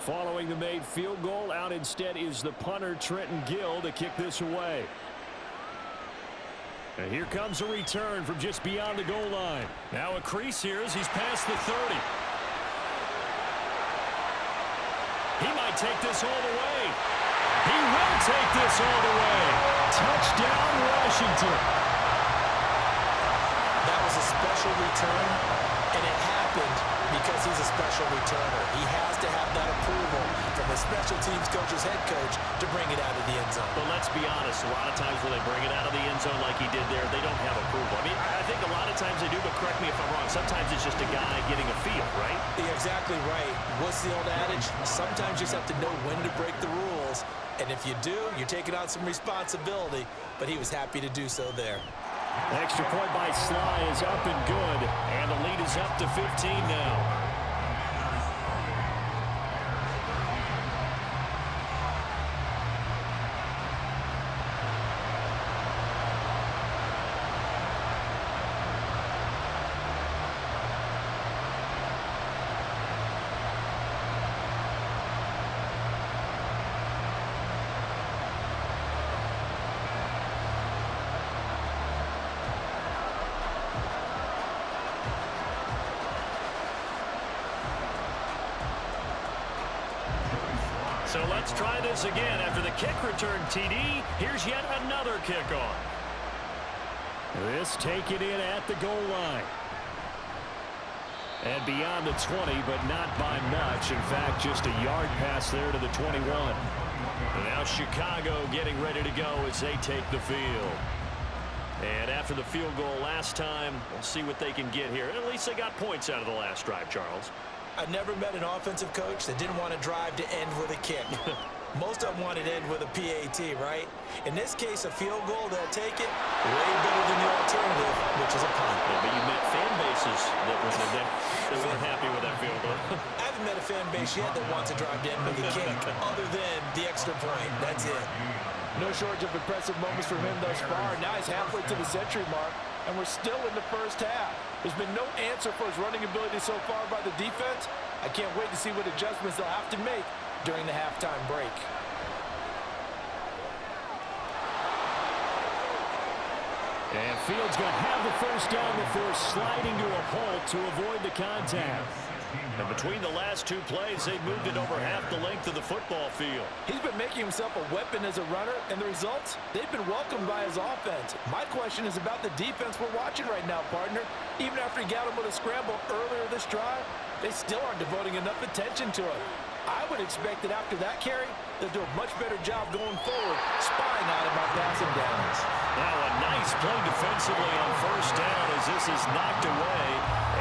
Following the made field goal, out instead is the punter, Trenton Gill, to kick this away. And here comes a return from just beyond the goal line. Now a crease here as he's past the 30. He might take this all the way. He will take this all the way. Touchdown, Washington. That was a special return, and it happened because he's a special returner. He has special teams coach's head coach to bring it out of the end zone. But let's be honest, a lot of times when they bring it out of the end zone like he did there, they don't have approval. I mean, I think a lot of times they do, but correct me if I'm wrong. Sometimes it's just a guy getting a feel, right? You're exactly right. What's the old adage? Sometimes you just have to know when to break the rules. And if you do, you're taking on some responsibility. But he was happy to do so there. Extra point by Sly is up and good. And the lead is up to 15 now. So let's try this again. After the kick return TD, here's yet another kickoff. This taken in at the goal line. And beyond the 20, but not by much. In fact, just a yard pass there to the 21. And now Chicago getting ready to go as they take the field. And after the field goal last time, we'll see what they can get here. At least they got points out of the last drive, Charles. I've never met an offensive coach that didn't want to drive to end with a kick. Most of them wanted to end with a PAT, right? In this case, a field goal, they'll take it way better than the alternative, which is a punt. Yeah, but you met fan bases that weren't happy with that field goal. I haven't met a fan base yet that wants to drive to end with a kick, other than the extra point. That's it. No shortage of impressive moments from him thus far. Now he's halfway to the century mark, and we're still in the first half. There's been no answer for his running ability so far by the defense. I can't wait to see what adjustments they'll have to make during the halftime break. And Fields going to have the first down before sliding to a halt to avoid the contact. And between the last two plays, they've moved it over half the length of the football field. He's been making himself a weapon as a runner, and the results, they've been welcomed by his offense. My question is about the defense we're watching right now, partner. Even after he got him with a scramble earlier this drive, they still aren't devoting enough attention to him. I would expect that after that carry, they'll do a much better job going forward, spying out him on passing downs. Now a nice play defensively on first down as this is knocked away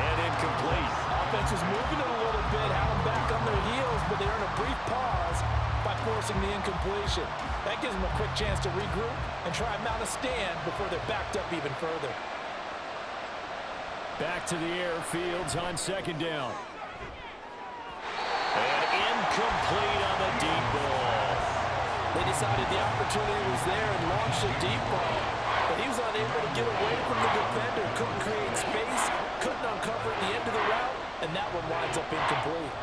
and incomplete. Offense was moving it a little bit, had them back on their heels, but they earn a brief pause by forcing the incompletion. That gives them a quick chance to regroup and try and mount a stand before they're backed up even further. Back to the air, Fields on second down. And incomplete on the deep ball. They decided the opportunity was there and launched a deep ball. But he was unable to get away from the defender, couldn't create space, couldn't uncover at the end of the route, and that one winds up incomplete.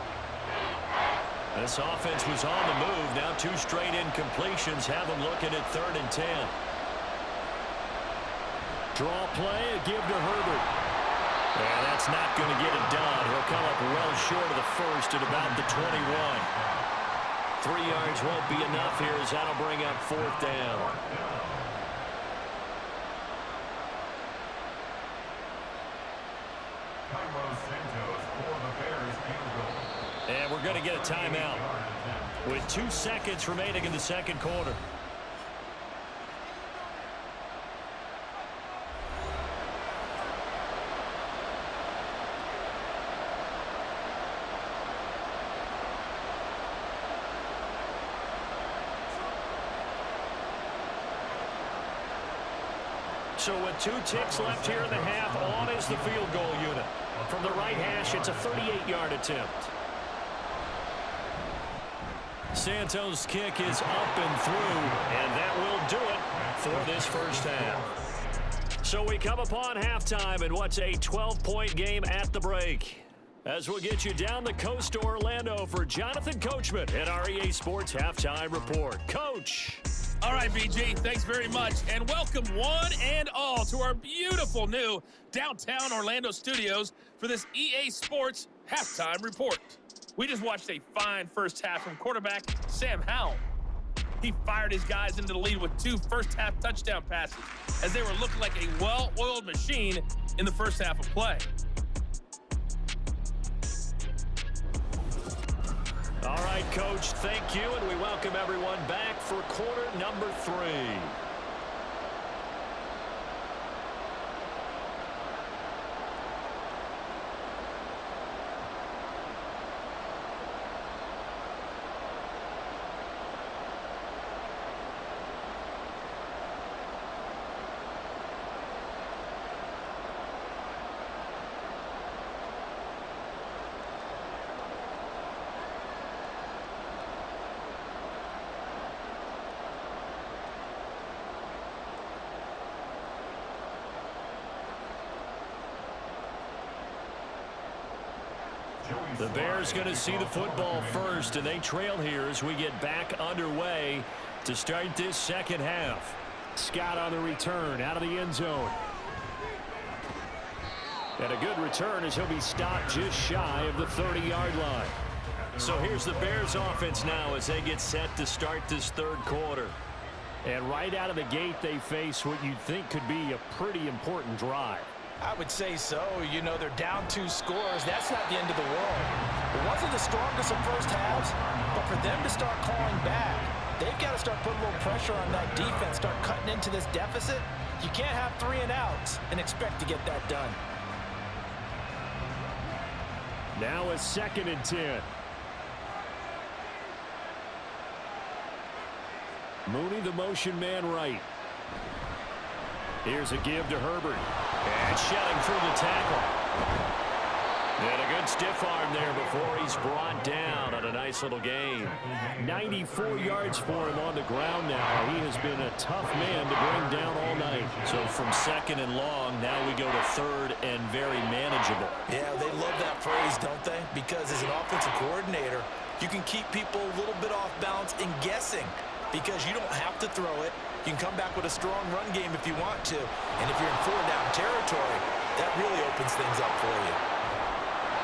This offense was on the move. Now two straight incompletions have them looking at 3rd and 10. Draw play, a give to Herbert. And that's not going to get it done. He'll come up well short of the first at about the 21. 3 yards won't be enough here as that'll bring up 4th down. And we're going to get a timeout with 2 seconds remaining in the second quarter. So with 2 ticks left here in the half, on is the field goal unit. From the right hash, it's a 38-yard attempt. Santos' kick is up and through, and that will do it for this first half. So we come upon halftime in what's a 12-point game at the break. As we'll get you down the coast to Orlando for Jonathan Coachman at our EA Sports Halftime Report. Coach. All right, BG, thanks very much, and welcome one and all to our beautiful new downtown Orlando studios for this EA Sports Halftime Report. We just watched a fine first half from quarterback Sam Howell. He fired his guys into the lead with 2 first-half touchdown passes as they were looking like a well-oiled machine in the first half of play. All right. right, Coach. Thank you, and we welcome everyone back for quarter number 3. The Bears going to see the football first, and they trail here as we get back underway to start this second half. Scott on the return out of the end zone. And a good return as he'll be stopped just shy of the 30-yard line. So here's the Bears offense now as they get set to start this third quarter. And right out of the gate, they face what you'd think could be a pretty important drive. I would say so. You know, they're down 2 scores. That's not the end of the world. It wasn't the strongest of first halves, but for them to start calling back, they've got to start putting a little pressure on that defense, start cutting into this deficit. You can't have 3 and outs and expect to get that done. Now a 2nd and 10. Mooney, the motion man right. Here's a give to Herbert. And shelling through the tackle. And a good stiff arm there before he's brought down on a nice little gain. 94 yards for him on the ground now. He has been a tough man to bring down all night. So from 2nd and long, now we go to 3rd and very manageable. Yeah, they love that phrase, don't they? Because as an offensive coordinator, you can keep people a little bit off balance and guessing because you don't have to throw it. You can come back with a strong run game if you want to. And if you're in 4-down territory, that really opens things up for you.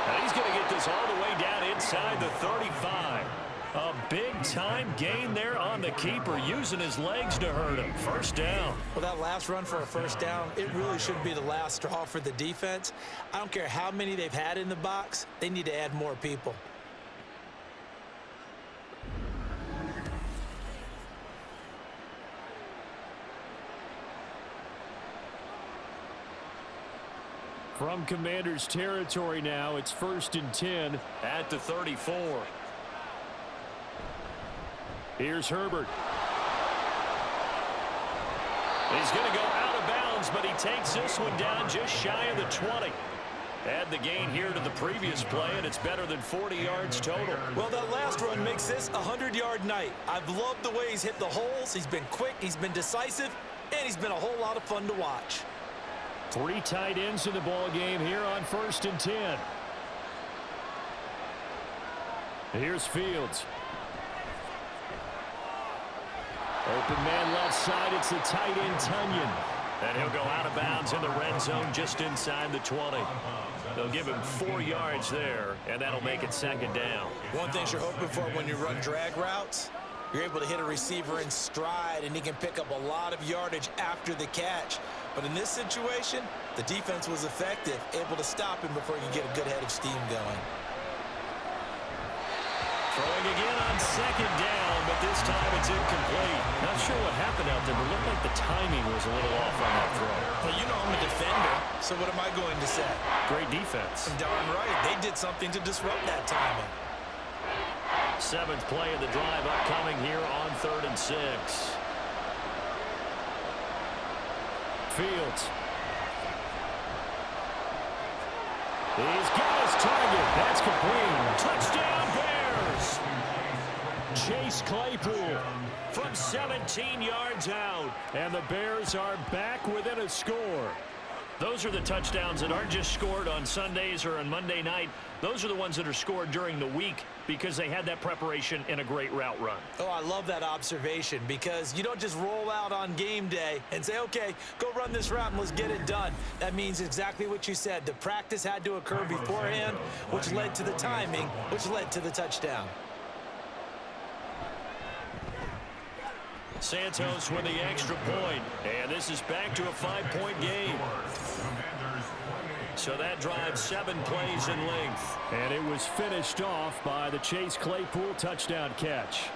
And he's going to get this all the way down inside the 35. A big-time gain there on the keeper, using his legs to hurt him. First down. Well, that last run for a first down, it really should be the last straw for the defense. I don't care how many they've had in the box. They need to add more people. From Commanders territory now, it's 1st and 10 at the 34. Here's Herbert. He's going to go out of bounds, but he takes this one down just shy of the 20. Add the gain here to the previous play, and it's better than 40 yards total. Well, that last run makes this a 100-yard night. I've loved the way he's hit the holes. He's been quick, he's been decisive, and he's been a whole lot of fun to watch. 3 tight ends in the ball game here on 1st and 10. Here's Fields. Open man left side. It's the tight end, Tunyon. And he'll go out of bounds in the red zone just inside the 20. They'll give him 4 yards there, and that'll make it 2nd down. One thing you're hoping for when you run drag routes, you're able to hit a receiver in stride, and he can pick up a lot of yardage after the catch. But in this situation, the defense was effective, able to stop him before he could get a good head of steam going. Throwing again on 2nd down, but this time it's incomplete. Not sure what happened out there, but it looked like the timing was a little off on that throw. Well, you know I'm a defender, so what am I going to say? Great defense. Darn right. They did something to disrupt that timing. 7th play of the drive upcoming here on 3rd and 6. Fields. He's got his target. That's complete. Touchdown, Bears! Chase Claypool from 17 yards out. And the Bears are back within a score. Those are the touchdowns that aren't just scored on Sundays or on Monday night. Those are the ones that are scored during the week because they had that preparation in a great route run. Oh, I love that observation because you don't just roll out on game day and say, okay, go run this route and let's get it done. That means exactly what you said. The practice had to occur beforehand, which led to the timing, which led to the touchdown. Santos with the extra point, and this is back to a 5-point game. So that drive 7 plays in length. And it was finished off by the Chase Claypool touchdown catch.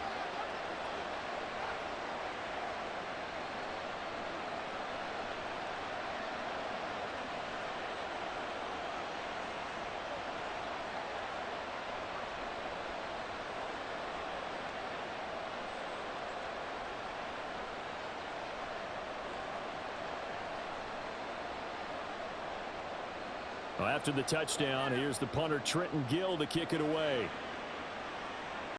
Well, after the touchdown, here's the punter Trenton Gill to kick it away.